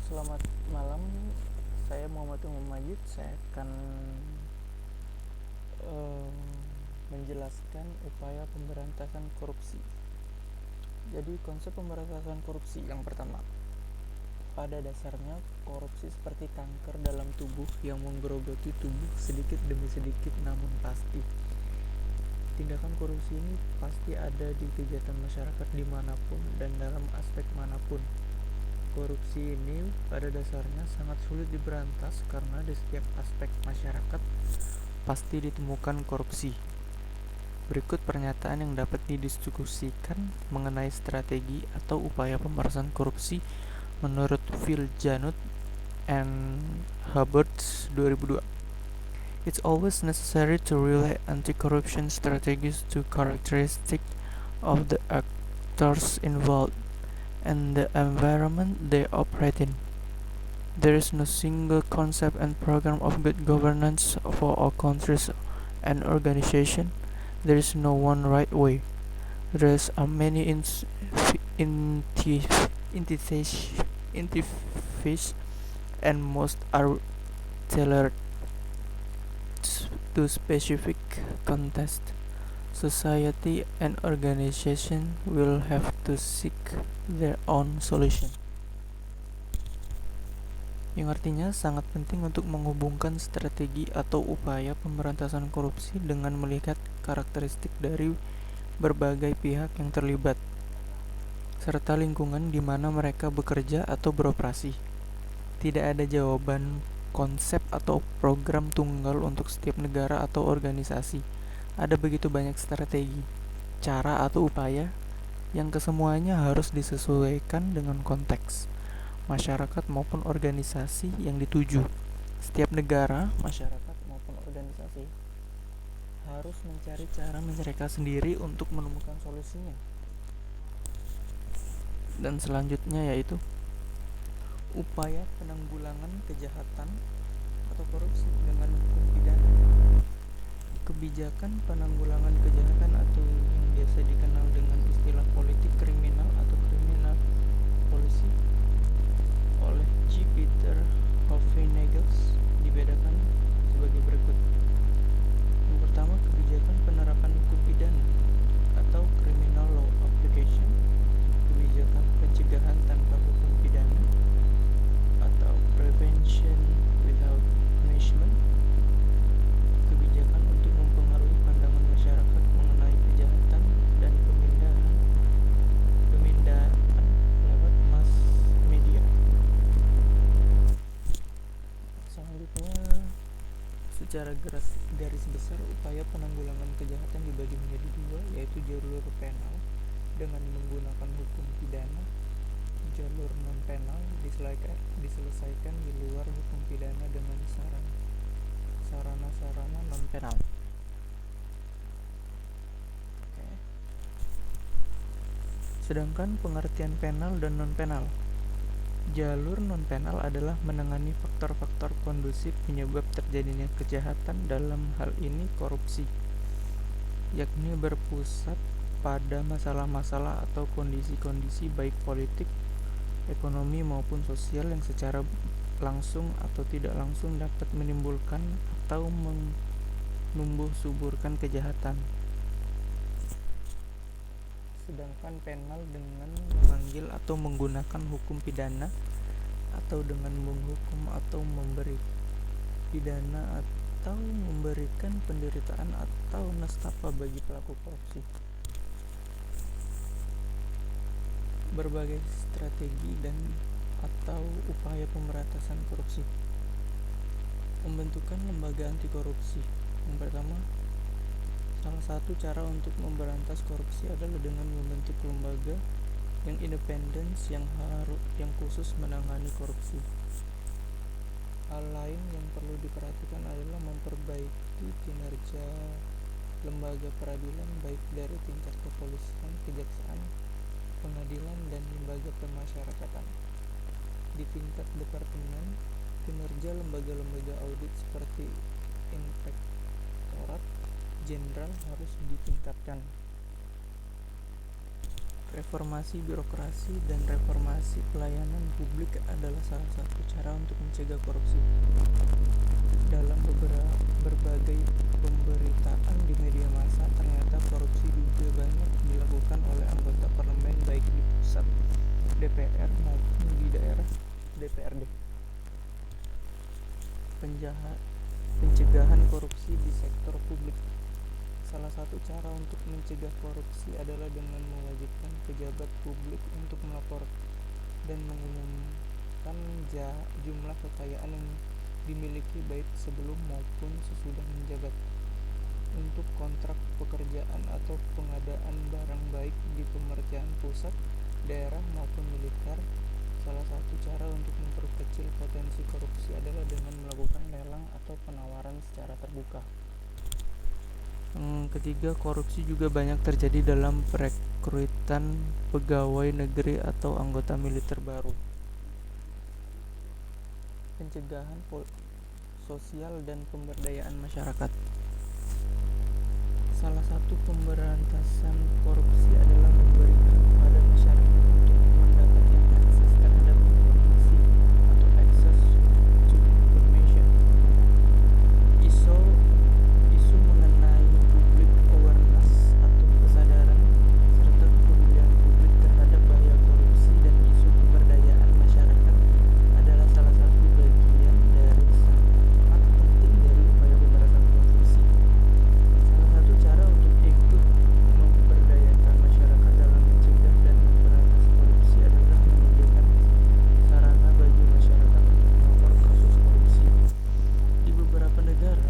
Selamat malam, saya Muhammad Umar Majid. Saya akan menjelaskan upaya pemberantasan korupsi. Jadi konsep pemberantasan korupsi yang pertama, pada dasarnya korupsi seperti kanker dalam tubuh yang menggerogoti tubuh sedikit demi sedikit namun pasti. Tindakan korupsi ini pasti ada di kegiatan masyarakat dimanapun dan dalam aspek manapun. Korupsi ini pada dasarnya sangat sulit diberantas karena di setiap aspek masyarakat pasti ditemukan korupsi. Berikut pernyataan yang dapat didiskusikan mengenai strategi atau upaya pemberantasan korupsi menurut Phil Janut and Hubbard 2002. It's always necessary to relate anti-corruption strategies to characteristics of the actors involved and the environment they operate in. There is no single concept and program of good governance for all countries and organizations. There is no one right way. There are many interfaces and most are tailored to specific context. Society and organization will have to seek their own solution. Yang artinya sangat penting untuk menghubungkan strategi atau upaya pemberantasan korupsi dengan melihat karakteristik dari berbagai pihak yang terlibat, serta lingkungan di mana mereka bekerja atau beroperasi. Tidak ada jawaban konsep atau program tunggal untuk setiap negara atau organisasi. Ada begitu banyak strategi, cara atau upaya yang kesemuanya harus disesuaikan dengan konteks masyarakat maupun organisasi yang dituju. Setiap negara, masyarakat maupun organisasi harus mencari cara mereka sendiri untuk menemukan solusinya. Dan selanjutnya yaitu upaya penanggulangan kejahatan atau korupsi dengan hukum pidana. Kebijakan penanggulangan kejahatan atau yang biasa dikenal dengan istilah politik kriminal atau criminal policy oleh G. Peter Hoffnagels dibedakan sebagai berikut. Yang pertama, kebijakan penerapan hukum pidana atau criminal law application, kebijakan pencegahan tanpa hukum pidana atau prevention without punishment, kebijakan untuk mempengaruhi pandangan masyarakat mengenai kejahatan dan pemindahan lewat mass media. Selanjutnya, secara garis besar upaya penanggulangan kejahatan dibagi menjadi dua, yaitu jalur penal dengan menggunakan hukum pidana, jalur non penal diselesaikan di luar hukum pidana dengan sarana-sarana non penal. Sedangkan pengertian penal dan non penal. Jalur non-penal adalah menangani faktor-faktor kondusif penyebab terjadinya kejahatan, dalam hal ini korupsi, yakni berpusat pada masalah-masalah atau kondisi-kondisi baik politik, ekonomi maupun sosial yang secara langsung atau tidak langsung dapat menimbulkan atau menumbuh suburkan kejahatan. Sedangkan penal dengan memanggil atau menggunakan hukum pidana atau dengan menghukum atau memberi pidana atau memberikan penderitaan atau nestapa bagi pelaku korupsi. Berbagai strategi dan atau upaya pemberantasan korupsi. Pembentukan lembaga anti korupsi. Yang pertama, salah satu cara untuk memberantas korupsi adalah dengan membentuk lembaga yang independen yang khusus menangani korupsi. Hal lain yang perlu diperhatikan adalah memperbaiki kinerja lembaga peradilan baik dari tingkat kepolisian, kejaksaan, pengadilan, dan lembaga pemasyarakatan. Di tingkat departemen, kinerja lembaga-lembaga audit seperti Inspektorat Jenderal harus ditingkatkan. Reformasi birokrasi dan reformasi pelayanan publik adalah salah satu cara untuk mencegah korupsi. Dalam berbagai pemberitaan di media massa, ternyata korupsi juga banyak dilakukan oleh anggota parlemen baik di pusat DPR maupun di daerah DPRD. Pencegahan korupsi di sektor publik. Salah satu cara untuk mencegah korupsi adalah dengan mewajibkan pejabat publik untuk melapor dan mengumumkan jumlah kekayaan yang dimiliki baik sebelum maupun sesudah menjabat. Untuk kontrak pekerjaan atau pengadaan barang baik di pemerintahan pusat, daerah maupun militer, salah satu cara untuk memperkecil potensi korupsi adalah dengan melakukan lelang atau penawaran secara terbuka. Ketiga, korupsi juga banyak terjadi dalam perekrutan pegawai negeri atau anggota militer baru. Pencegahan sosial dan pemberdayaan masyarakat. Salah satu pemberantasan korupsi adalah memberikan kepada masyarakat untuk mendapatkan akses terhadap informasi atau access to information. Isu mengenai public awareness atau kesadaran serta kepedulian publik terhadap bahaya korupsi dan isu pemberdayaan masyarakat adalah salah satu bagian dari sangat penting dari upaya pemberantasan korupsi. Salah satu cara untuk ikut memberdayakan masyarakat dalam mencegah dan memberantas korupsi adalah menyediakan sarana bagi masyarakat untuk melapor kasus korupsi. Di beberapa negara,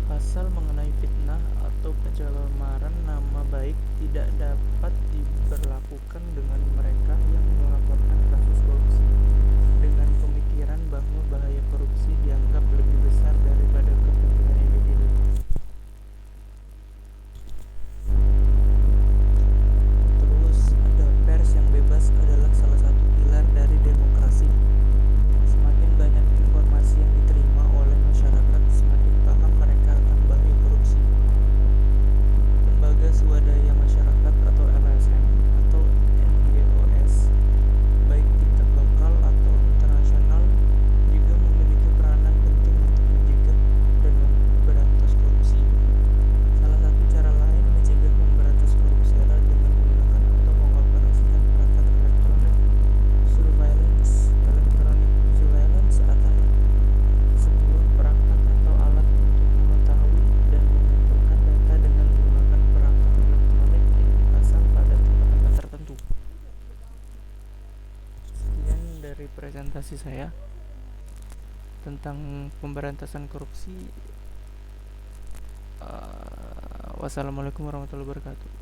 pasal mengenai fitnah atau pencemaran nama baik tidak dapat diberlakukan dengan mereka yang melaporkan kasus korupsi, dengan pemikiran bahwa bahaya korupsi dianggap lebih besar daripada kepentingan individu. Terus ada pers yang bebas adalah salah satu pilar dari demokrasi. Semakin banyak informasi yang diterima oleh masyarakat, semakin paham mereka akan bahaya korupsi. Lembaga swadaya masyarakat atau LSM atau NGOs, baik tingkat lokal atau internasional, juga memiliki peranan penting untuk mencegah dan memberantas korupsi. Salah satu cara lain mencegah memberantas korupsi adalah dengan menggunakan atau mengoperasikan perangkat electronic surveillance atau sebuah perangkat atau alat untuk mengetahui dan mengumpulkan data dengan menggunakan perangkat elektronik yang dipasang pada tempat-tempat tertentu. Sekian dari presentasi saya tentang pemberantasan korupsi. Wassalamualaikum warahmatullahi wabarakatuh.